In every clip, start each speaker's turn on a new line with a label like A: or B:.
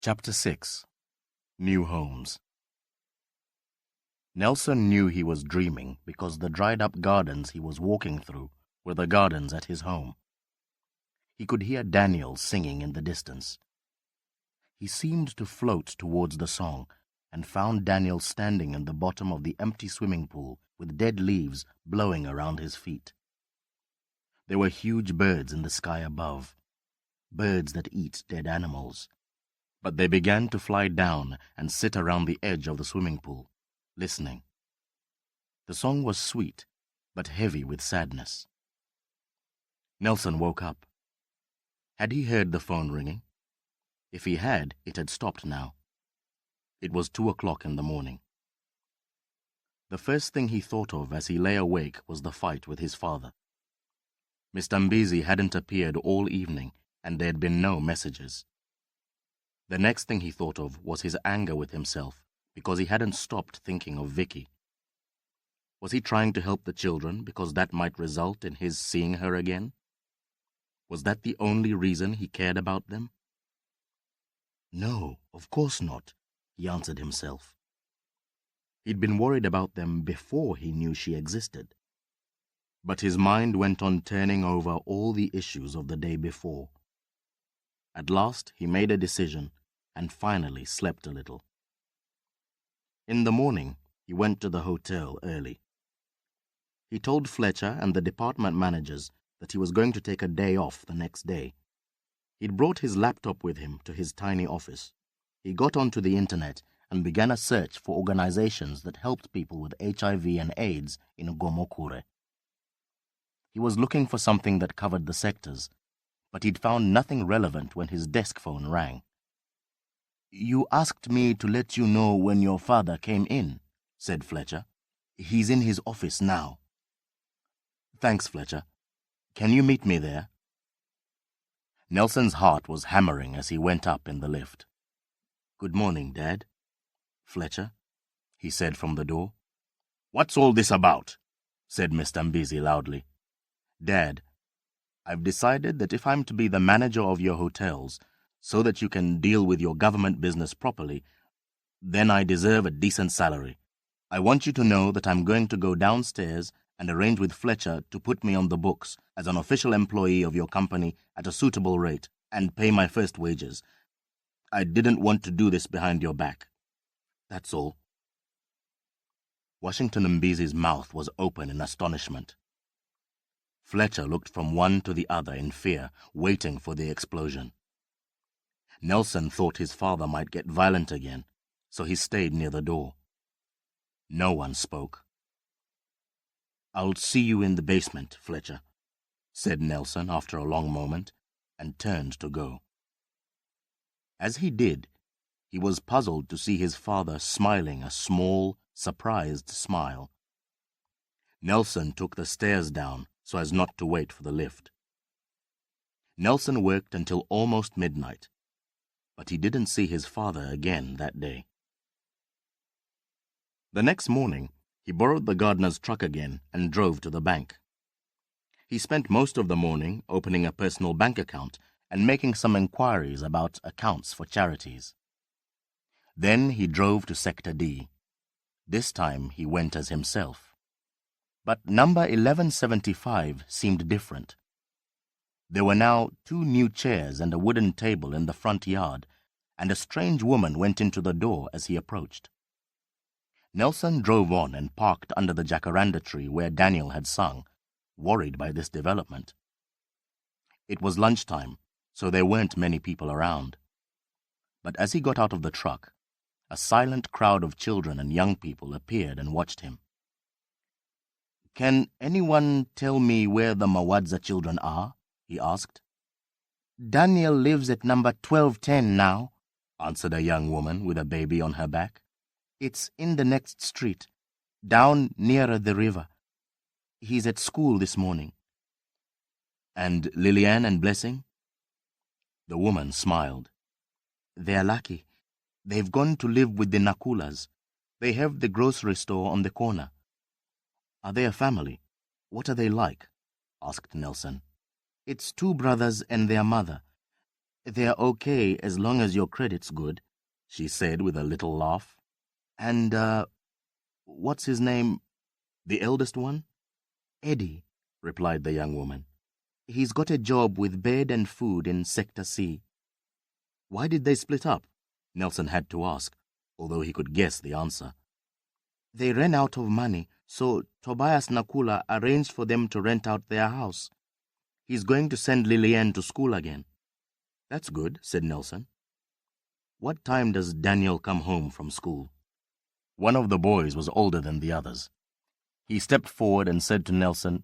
A: Chapter 6. New Homes. Nelson knew he was dreaming because the dried-up gardens he was walking through were the gardens at his home. He could hear Daniel singing in the distance. He seemed to float towards the song and found Daniel standing in the bottom of the empty swimming pool with dead leaves blowing around his feet. There were huge birds in the sky above, birds that eat dead animals. But they began to fly down and sit around the edge of the swimming pool, listening. The song was sweet, but heavy with sadness. Nelson woke up. Had he heard the phone ringing? If he had, it had stopped now. It was 2 o'clock in the morning. The first thing he thought of as he lay awake was the fight with his father. Mr. Mbizi hadn't appeared all evening, and there had been no messages. The next thing he thought of was his anger with himself because he hadn't stopped thinking of Vicky. Was he trying to help the children because that might result in his seeing her again? Was that the only reason he cared about them? No, of course not, he answered himself. He'd been worried about them before he knew she existed. But his mind went on turning over all the issues of the day before. At last he made a decision and finally slept a little. In the morning, he went to the hotel early. He told Fletcher and the department managers that he was going to take a day off the next day. He'd brought his laptop with him to his tiny office. He got onto the internet and began a search for organizations that helped people with HIV and AIDS in Gomokure. He was looking for something that covered the sectors, but he'd found nothing relevant when his desk phone rang. "You asked me to let you know when your father came in," said Fletcher. "He's in his office now." "Thanks, Fletcher. Can you meet me there?" Nelson's heart was hammering as he went up in the lift. "Good morning, Dad." "Fletcher," he said from the door. "What's all this about?" said Mr. Mbizi loudly. "Dad, I've decided that if I'm to be the manager of your hotels, so that you can deal with your government business properly, then I deserve a decent salary. I want you to know that I'm going to go downstairs and arrange with Fletcher to put me on the books as an official employee of your company at a suitable rate and pay my first wages. I didn't want to do this behind your back. That's all." Washington Mbizi's mouth was open in astonishment. Fletcher looked from one to the other in fear, waiting for the explosion. Nelson thought his father might get violent again, so he stayed near the door. No one spoke. "I'll see you in the basement, Fletcher," said Nelson after a long moment, and turned to go. As he did, he was puzzled to see his father smiling a small, surprised smile. Nelson took the stairs down so as not to wait for the lift. Nelson worked until almost midnight, but he didn't see his father again that day. The next morning, he borrowed the gardener's truck again and drove to the bank. He spent most of the morning opening a personal bank account and making some inquiries about accounts for charities. Then he drove to Sector D. This time he went as himself. But number 1175 seemed different. There were now 2 new chairs and a wooden table in the front yard, and a strange woman went into the door as he approached. Nelson drove on and parked under the jacaranda tree where Daniel had sung, worried by this development. It was lunchtime, so there weren't many people around. But as he got out of the truck, a silent crowd of children and young people appeared and watched him. "Can anyone tell me where the Mawadza children are?" he asked. "Daniel lives at number 1210 now," answered a young woman with a baby on her back. "It's in the next street, down nearer the river. He's at school this morning." "And Liliane and Blessing?" The woman smiled. "They're lucky. They've gone to live with the Nakulas. They have the grocery store on the corner." "Are they a family? What are they like?" asked Nelson. "It's 2 brothers and their mother. They're okay as long as your credit's good, she said with a little laugh. And, what's his name? The eldest one? Eddie, replied the young woman. He's got a job with bed and food in Sector C. Why did they split up? Nelson had to ask, although he could guess the answer. They ran out of money, so Tobias Nakula arranged for them to rent out their house. He's going to send Lillian to school again. That's good, said Nelson. What time does Daniel come home from school? One of the boys was older than the others. He stepped forward and said to Nelson,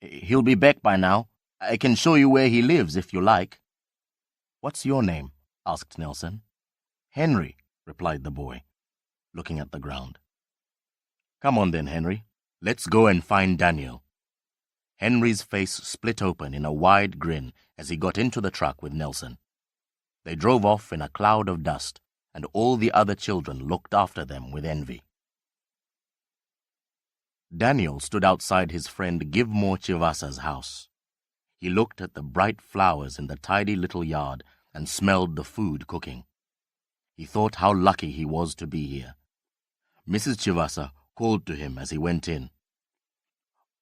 A: He'll be back by now. I can show you where he lives if you like. What's your name? Asked Nelson. Henry, replied the boy, looking at the ground. Come on then, Henry. Let's go and find Daniel. Henry's face split open in a wide grin as he got into the truck with Nelson. They drove off in a cloud of dust, and all the other children looked after them with envy. Daniel stood outside his friend Givemore Chivasa's house. He looked at the bright flowers in the tidy little yard and smelled the food cooking. He thought how lucky he was to be here. Mrs. Chivasa called to him as he went in.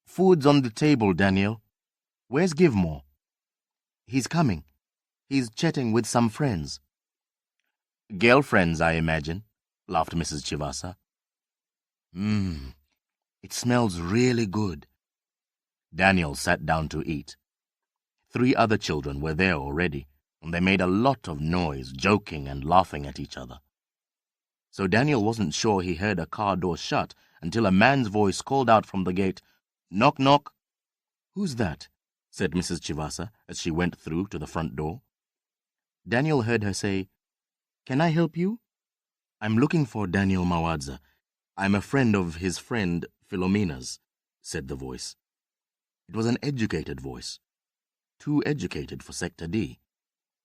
A: Food's on the table, Daniel. Where's Givemore? He's coming. He's chatting with some friends. Girlfriends, I imagine, laughed Mrs. Chivasa. It smells really good. Daniel sat down to eat. 3 other children were there already, and they made a lot of noise, joking and laughing at each other. So Daniel wasn't sure he heard a car door shut until a man's voice called out from the gate, Knock, knock. Who's that? Said Mrs. Chivasa as she went through to the front door. Daniel heard her say, Can I help you? I'm looking for Daniel Mawadza. I'm a friend of his friend Philomena's, said the voice. It was an educated voice. Too educated for Sector D.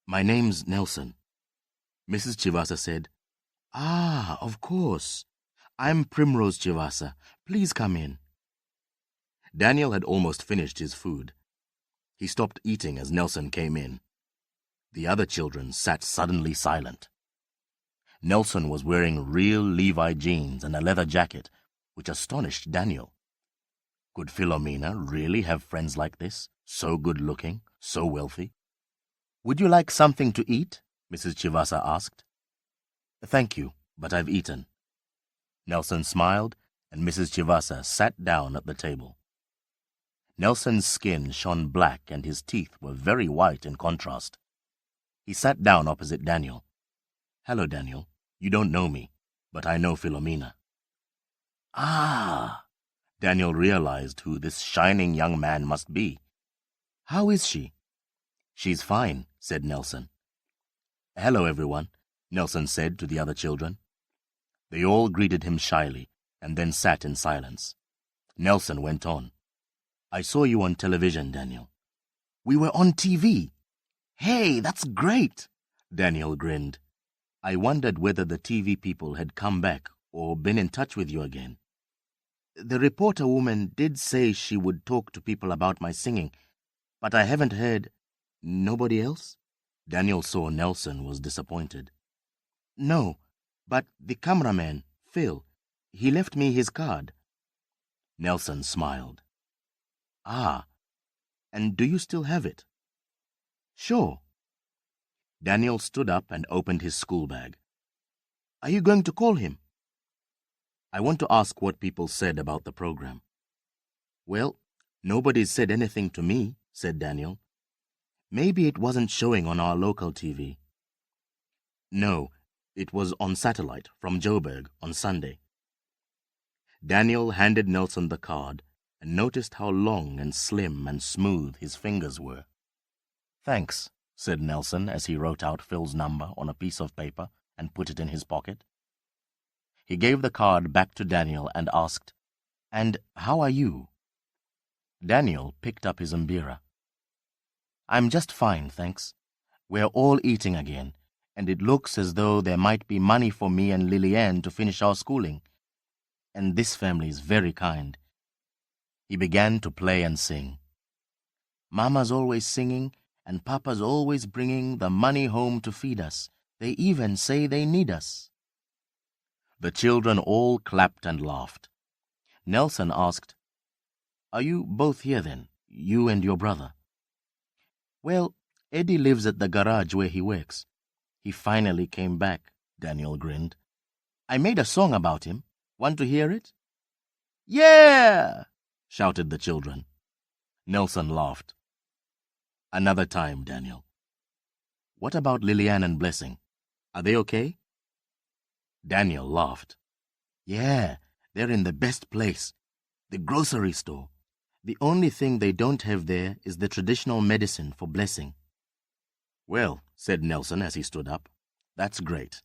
A: My name's Nelson. Mrs. Chivasa said, Ah, of course. I'm Primrose Chivasa. Please come in. Daniel had almost finished his food. He stopped eating as Nelson came in. The other children sat suddenly silent. Nelson was wearing real Levi jeans and a leather jacket, which astonished Daniel. Could Philomena really have friends like this, so good-looking, so wealthy? Would you like something to eat? Mrs. Chivasa asked. Thank you, but I've eaten. Nelson smiled, and Mrs. Chivasa sat down at the table. Nelson's skin shone black and his teeth were very white in contrast. He sat down opposite Daniel. Hello, Daniel. You don't know me, but I know Philomena. Ah! Daniel realized who this shining young man must be. How is she? She's fine, said Nelson. Hello, everyone, Nelson said to the other children. They all greeted him shyly and then sat in silence. Nelson went on. I saw you on television, Daniel. We were on TV. Hey, that's great, Daniel grinned. I wondered whether the TV people had come back or been in touch with you again. The reporter woman did say she would talk to people about my singing, but I haven't heard. Nobody else? Daniel saw Nelson was disappointed. No, but the cameraman, Phil, he left me his card. Nelson smiled. Ah, and do you still have it? Sure. Daniel stood up and opened his school bag. Are you going to call him? I want to ask what people said about the program. Well, nobody's said anything to me, said Daniel. Maybe it wasn't showing on our local TV. No, it was on satellite from Joburg on Sunday. Daniel handed Nelson the card and noticed how long and slim and smooth his fingers were. Thanks, said Nelson as he wrote out Phil's number on a piece of paper and put it in his pocket. He gave the card back to Daniel and asked, And how are you? Daniel picked up his mbira. I'm just fine, thanks. We're all eating again, and it looks as though there might be money for me and Lillian to finish our schooling. And this family is very kind. He began to play and sing. Mama's always singing, And Papa's always bringing the money home to feed us. They even say they need us." The children all clapped and laughed. Nelson asked, "Are you both here then, you and your brother?" "Well, Eddie lives at the garage where he works. He finally came back," Daniel grinned. "I made a song about him. Want to hear it?" "Yeah!" shouted the children. Nelson laughed. "Another time, Daniel. What about Lillian and Blessing? Are they okay?" Daniel laughed. "Yeah, they're in the best place, the grocery store. The only thing they don't have there is the traditional medicine for Blessing." "Well," said Nelson as he stood up, "that's great.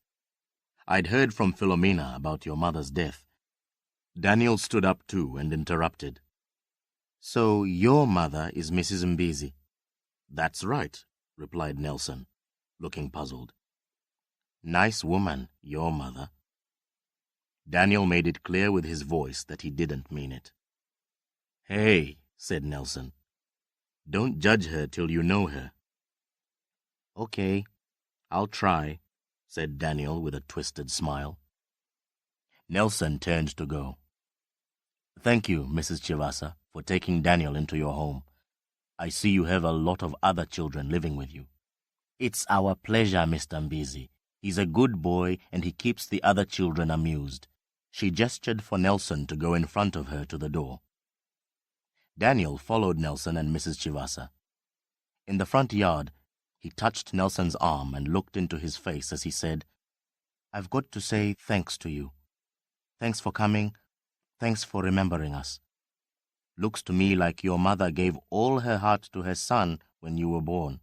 A: I'd heard from Philomena about your mother's death." Daniel stood up too and interrupted. "So your mother is Mrs. Mbizi?" "That's right," replied Nelson, looking puzzled. "Nice woman, your mother." Daniel made it clear with his voice that he didn't mean it. "Hey," said Nelson, "don't judge her till you know her." "Okay, I'll try," said Daniel with a twisted smile. Nelson turned to go. "Thank you, Mrs. Chivasa, for taking Daniel into your home. I see you have a lot of other children living with you." "It's our pleasure, Mr. Mbizi. He's a good boy and he keeps the other children amused." She gestured for Nelson to go in front of her to the door. Daniel followed Nelson and Mrs. Chivasa. In the front yard, he touched Nelson's arm and looked into his face as he said, "I've got to say thanks to you. Thanks for coming. Thanks for remembering us. Looks to me like your mother gave all her heart to her son when you were born."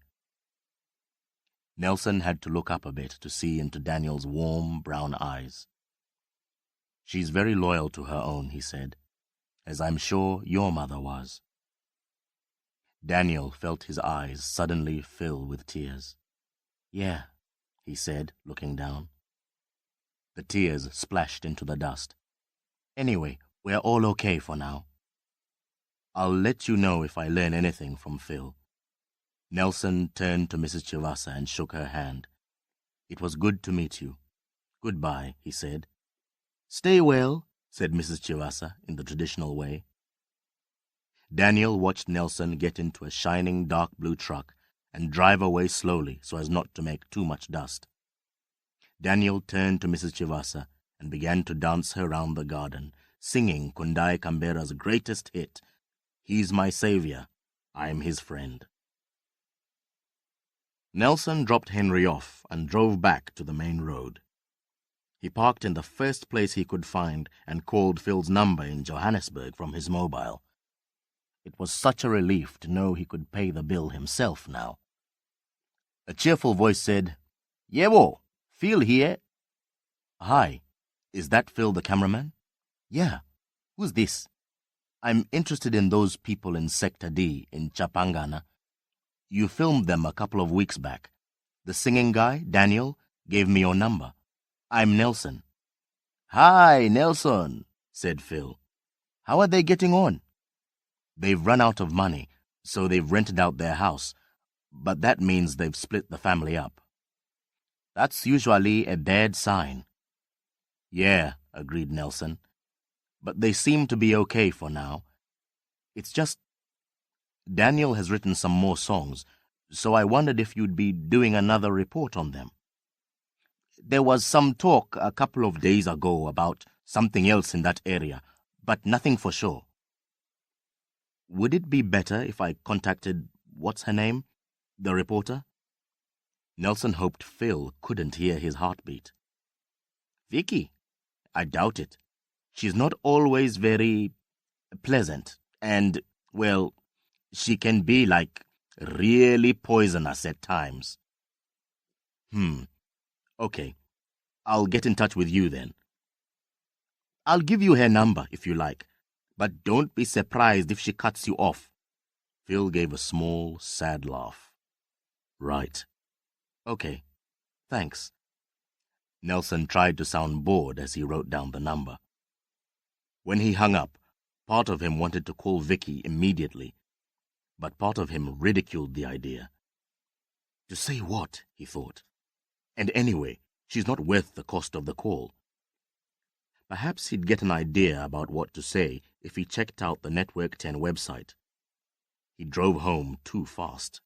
A: Nelson had to look up a bit to see into Daniel's warm brown eyes. "She's very loyal to her own," he said, "as I'm sure your mother was." Daniel felt his eyes suddenly fill with tears. "Yeah," he said, looking down. The tears splashed into the dust. "Anyway, we're all okay for now. I'll let you know if I learn anything from Phil." Nelson turned to Mrs. Chivasa and shook her hand. "It was good to meet you. Goodbye," he said. "Stay well," said Mrs. Chivasa in the traditional way. Daniel watched Nelson get into a shining dark blue truck and drive away slowly so as not to make too much dust. Daniel turned to Mrs. Chivasa and began to dance her round the garden, singing Kundai Kambera's greatest hit, "He's my savior, I'm his friend." Nelson dropped Henry off and drove back to the main road. He parked in the first place he could find and called Phil's number in Johannesburg from his mobile. It was such a relief to know he could pay the bill himself now. A cheerful voice said, "Yebo, Phil here." "Hi, is that Phil the cameraman?" "Yeah, who's this?" "I'm interested in those people in Sector D in Chapangana. You filmed them a couple of weeks back. The singing guy, Daniel, gave me your number. I'm Nelson." "Hi, Nelson," said Phil. "How are they getting on?" "They've run out of money, so they've rented out their house, but that means they've split the family up." "That's usually a bad sign." "Yeah," agreed Nelson, "but they seem to be okay for now. It's just Daniel has written some more songs, so I wondered if you'd be doing another report on them. There was some talk a couple of days ago about something else in that area, but nothing for sure." "Would it be better if I contacted, what's her name, the reporter?" Nelson hoped Phil couldn't hear his heartbeat. "Vicky? I doubt it. She's not always very pleasant, and, well, she can be, like, really poisonous at times." Okay. I'll get in touch with you then." "I'll give you her number if you like, but don't be surprised if she cuts you off." Phil gave a small, sad laugh. "Right. Okay. Thanks." Nelson tried to sound bored as he wrote down the number. When he hung up, part of him wanted to call Vicky immediately, but part of him ridiculed the idea. To say what? He thought. And anyway, she's not worth the cost of the call. Perhaps he'd get an idea about what to say if he checked out the Network 10 website. He drove home too fast.